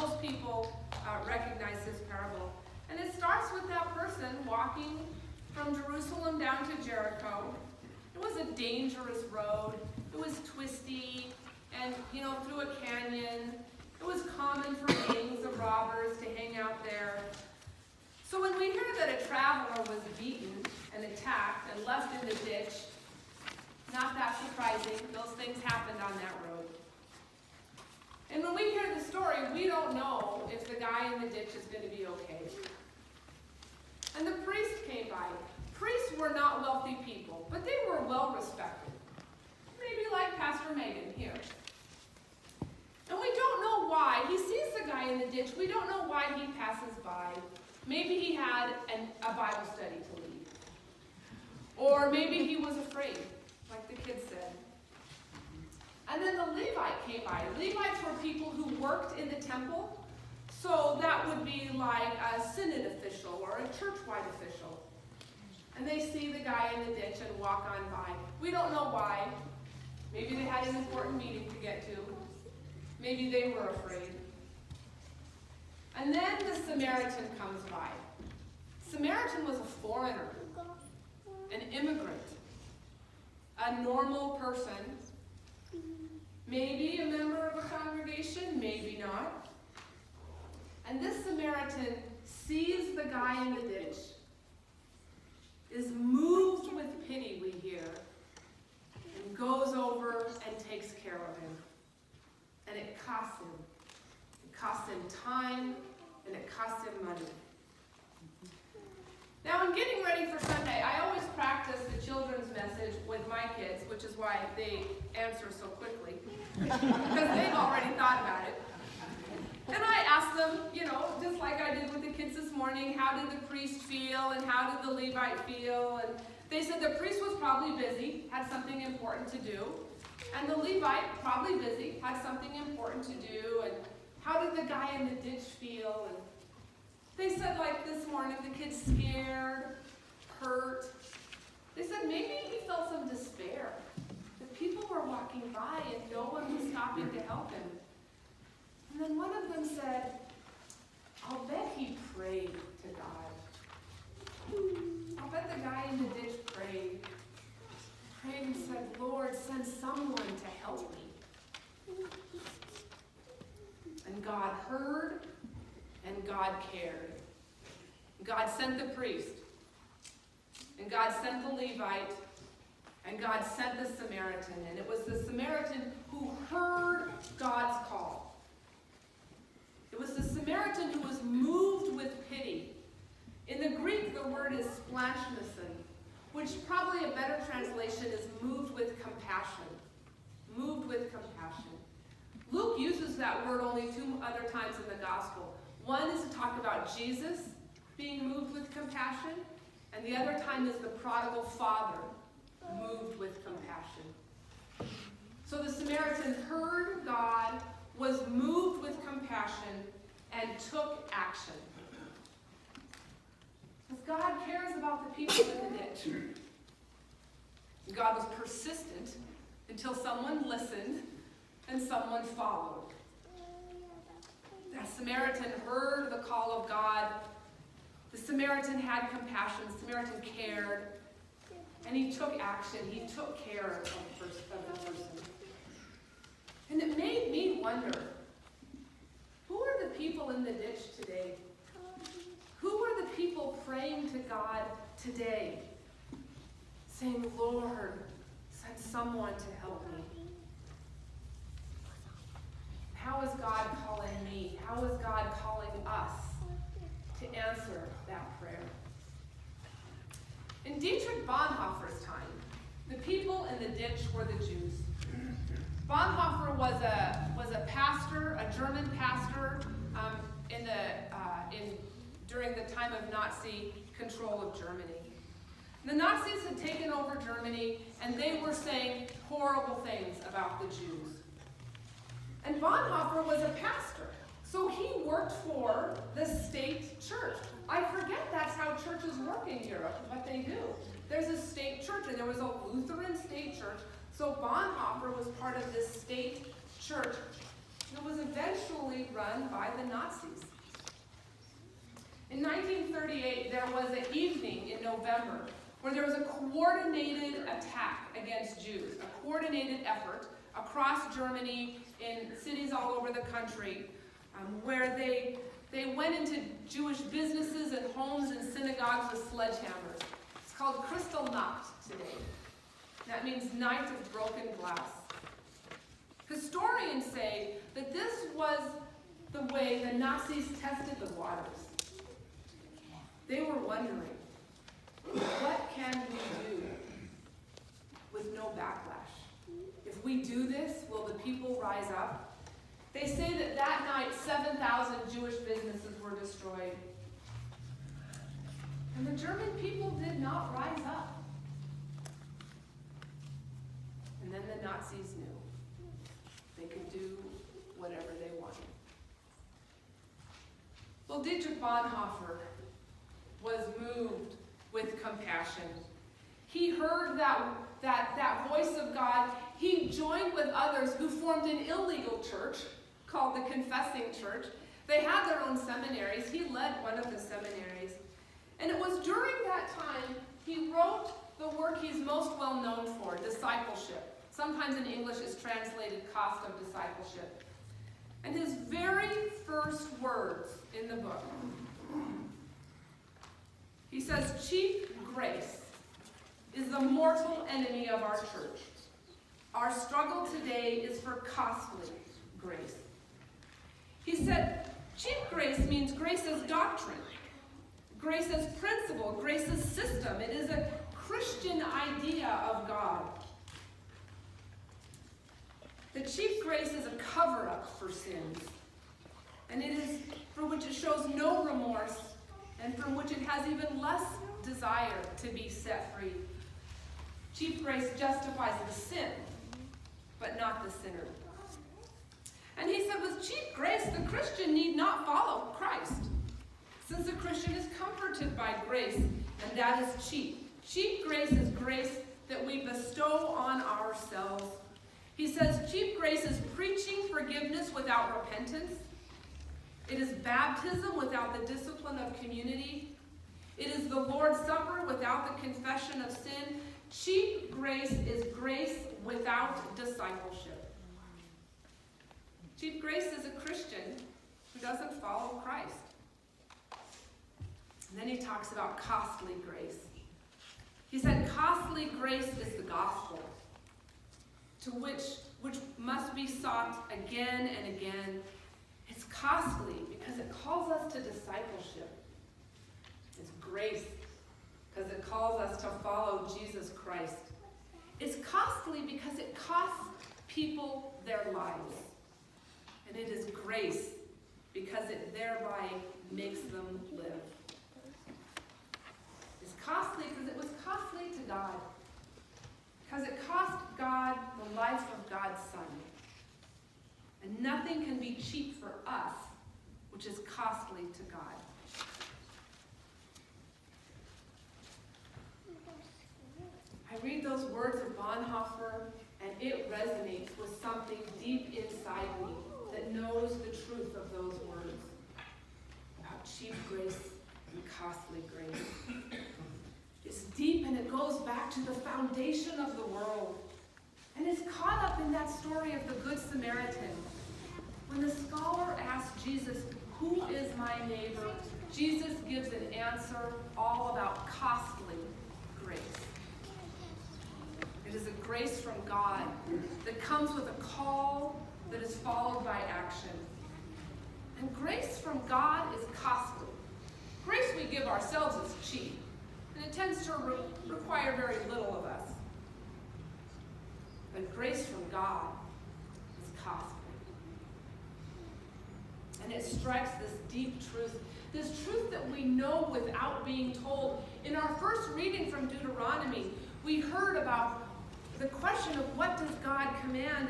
most people recognize this parable. And it starts with that person walking from Jerusalem down to Jericho. It was a dangerous road. It was twisty and, through a canyon. It was common for gangs of robbers to hang out there. So when we hear that a traveler was beaten and attacked and left in the ditch, not that surprising. Those things happened on that road. And when we hear the story, we don't know if the guy in the ditch is going to be okay. And the priest came by. Priests were not wealthy people, but they were well respected. Maybe like Pastor Megan here. And we don't know why. He sees the guy in the ditch. We don't know why he passes by. Maybe he had a Bible study to lead. Or maybe he was afraid, like the kid said. And then the Levite came by. Levites were people who worked in the temple. So that would be like a synod official or a church-wide official. And they see the guy in the ditch and walk on by. We don't know why. Maybe they had an important meeting to get to. Maybe they were afraid. And then the Samaritan comes by. Samaritan was a foreigner, an immigrant, a normal person, maybe a member of a congregation, maybe not. And this Samaritan sees the guy in the ditch, is moved with pity, we hear, and goes over and takes care of him. And it costs him. It costs him time, and it costs him money. Now, in getting ready for Sunday, I always practice the children's message with my kids, which is why they answer so quickly, because they've already thought about it. And I asked them, just like I did with the kids this morning, how did the priest feel and how did the Levite feel? And they said the priest was probably busy, had something important to do. And the Levite, probably busy, had something important to do. And how did the guy in the ditch feel? And they said, like this morning, the kid's scared, hurt. They said maybe he felt some despair. The people were walking by and no one was stopping to help him. And then one of them said, I'll bet he prayed to God. I'll bet the guy in the ditch prayed. Prayed and said, Lord, send someone to help me. And God heard and God cared. God sent the priest. And God sent the Levite. And God sent the Samaritan. And it was the Samaritan who heard God's call. It was the Samaritan who was moved with pity. In the Greek, the word is splanchnoson, which probably a better translation is moved with compassion. Moved with compassion. Luke uses that word only 2 other times in the gospel. One is to talk about Jesus being moved with compassion, and the other time is the prodigal father moved with compassion. So the Samaritan heard God, was moved with compassion, and took action. Because God cares about the people in the ditch. God was persistent until someone listened and someone followed. That Samaritan heard the call of God. The Samaritan had compassion. The Samaritan cared. And he took action. He took care of the person. And it made me wonder, who are the people in the ditch today? Who are the people praying to God today? Saying, Lord, send someone to help me. How is God calling me? How is God calling us to answer that prayer? In Dietrich Bonhoeffer's time, the people in the ditch were the Jews. Bonhoeffer was a pastor, a German pastor, during the time of Nazi control of Germany. The Nazis had taken over Germany, and they were saying horrible things about the Jews. And Bonhoeffer was a pastor, so he worked for the state church. I forget that's how churches work in Europe, what they do. There's a state church, and there was a Lutheran state church, so Bonhoeffer was part of this state church. It was eventually run by the Nazis. In 1938, there was an evening in November where there was a coordinated attack against Jews, a coordinated effort across Germany in cities all over the country, where they went into Jewish businesses and homes and synagogues with sledgehammers. It's called Kristallnacht today. That means night of broken glass. Historians say that this was the way the Nazis tested the waters. They were wondering, what can we do with no backlash? If we do this, will the people rise up? They say that that night 7,000 Jewish businesses were destroyed. And the German people did not rise up. And then the Nazis knew they could do whatever they wanted. Well, Dietrich Bonhoeffer was moved with compassion. He heard that voice of God. He joined with others who formed an illegal church called the Confessing Church. They had their own seminaries. He led one of the seminaries. And it was during that time he wrote the work he's most well known for, Discipleship. Sometimes in English it's translated Cost of Discipleship. And his very first words in the book, he says, cheap grace is the mortal enemy of our church. Our struggle today is for costly grace. He said, cheap grace means grace as doctrine, grace as principle, grace as system. It is a Christian idea of God. The cheap grace is a cover-up for sins, and it is for which it shows no remorse, and from which it has even less desire to be set free. Cheap grace justifies the sin, but not the sinner. And he said, with cheap grace, the Christian need not follow Christ, since the Christian is comforted by grace, and that is cheap. Cheap grace is grace that we bestow on ourselves. He says, cheap grace is preaching forgiveness without repentance. It is baptism without the discipline of community. It is the Lord's Supper without the confession of sin. Cheap grace is grace without discipleship. Cheap grace is a Christian who doesn't follow Christ. And then he talks about costly grace. He said, costly grace is the gospel, to which must be sought again and again. It's costly because it calls us to discipleship. It's grace because it calls us to follow Jesus Christ. It's costly because it costs people their lives. And it is grace because it thereby makes them live. It's costly because it was costly to God. Because it cost God the life of God's Son. And nothing can be cheap for us, which is costly to God. I read those words of Bonhoeffer, and it resonates with something deep inside me that knows the truth of those words about cheap grace and costly grace. It's deep, and it goes back to the foundation of the world. And it's caught up in that story of the Good Samaritan. When the scholar asked Jesus, who is my neighbor? Jesus gives an answer all about costly grace. It is a grace from God that comes with a call that is followed by action. And grace from God is costly. Grace we give ourselves is cheap, and it tends to require very little of us. But grace from God is costly. And it strikes this deep truth, this truth that we know without being told. In our first reading from Deuteronomy, we heard about the question of what does God command?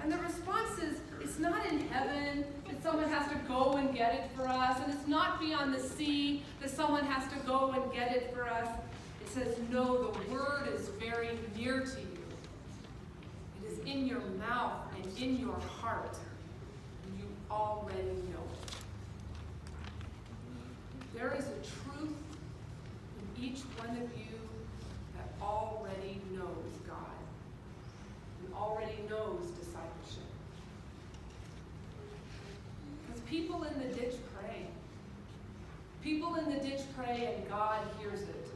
And the response is, it's not in heaven that someone has to go and get it for us, and it's not beyond the sea that someone has to go and get it for us. It says, no, the word is very near to you. It is in your mouth and in your heart. already know it. There is a truth in each one of you that already knows God and already knows discipleship. Because people in the ditch pray. People in the ditch pray and God hears it.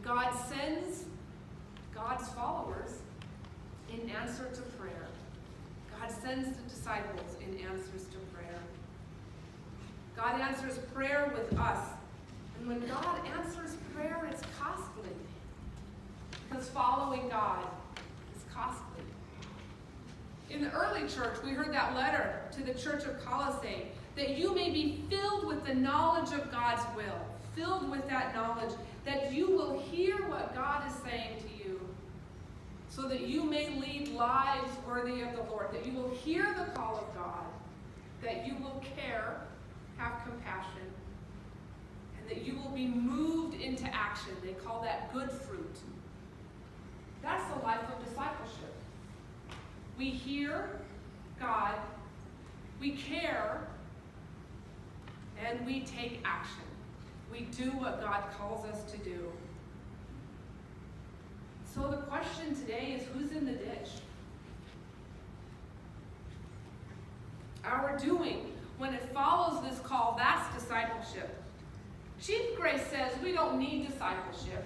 God sends God's followers in answer to prayer. God sends the disciples in answers to prayer. God answers prayer with us. And when God answers prayer, it's costly. Because following God is costly. In the early church, we heard that letter to the church of Colossae, that you may be filled with the knowledge of God's will. Filled with that knowledge, that you will hear what God is saying to you, so that you may lead lives worthy of the Lord, that you will hear the call of God, that you will care, have compassion, and that you will be moved into action. They call that good fruit. That's the life of discipleship. We hear God, we care, and we take action. We do what God calls us to do. So the question today is, who's in the ditch? Our doing, when it follows this call, that's discipleship. Cheap grace says we don't need discipleship.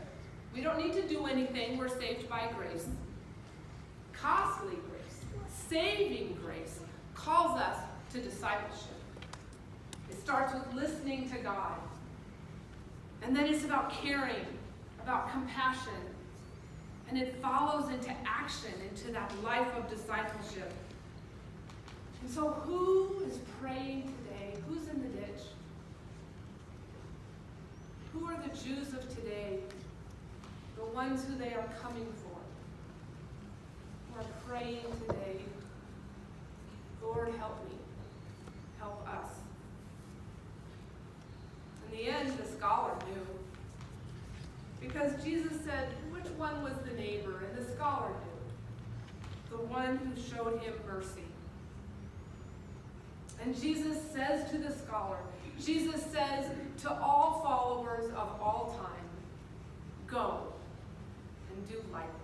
We don't need to do anything. We're saved by grace. Costly grace, saving grace, calls us to discipleship. It starts with listening to God. And then it's about caring, about compassion. And it follows into action, into that life of discipleship. And so who is praying today? Who's in the ditch? Who are the Jews of today? The ones who they are coming for. Who are praying today, Lord, help me. Help us. In the end, the scholar knew. Because Jesus said, which one was the neighbor? And the scholar knew. The one who showed him mercy. And Jesus says to the scholar, Jesus says to all followers of all time, go and do likewise.